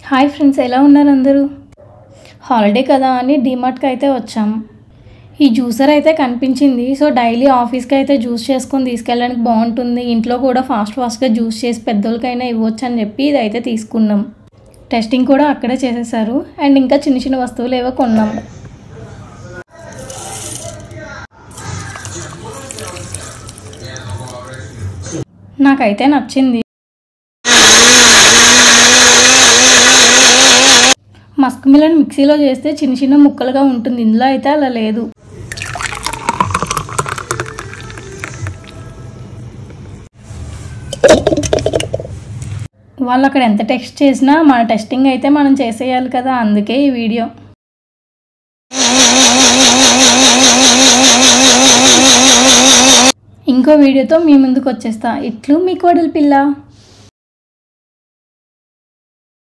Hi friends, ఎలా ఉన్నారు అందరూ? హాలిడే కదా అని డీమార్ట్కి అయితే వచ్చాం. ఈ జ్యూసర్ అయితే కనిపించింది. సో డైలీ ఆఫీస్కి అయితే జ్యూస్ చేసుకొని తీసుకెళ్ళడానికి బాగుంటుంది. ఇంట్లో కూడా ఫాస్ట్గా జ్యూస్ చేసి పెద్దోళ్ళకైనా ఇవ్వచ్చు అని చెప్పి ఇది అయితే తీసుకున్నాం. టెస్టింగ్ కూడా అక్కడే చేసేసారు. అండ్ ఇంకా చిన్న వస్తువులు ఏవో కొన్నాం. నాకైతే నచ్చింది. మస్క్ మిలన్ మిక్సీలో చేస్తే చిన్న ముక్కలుగా ఉంటుంది. ఇందులో అయితే అలా లేదు. వాళ్ళు అక్కడ ఎంత టెస్ట్ చేసినా మన టెస్టింగ్ అయితే మనం చేసేయాలి కదా, అందుకే ఈ వీడియో. ఇంకో వీడియోతో మీ ముందుకు వచ్చేస్తా. ఇట్లు మీ కోడలి పిల్ల.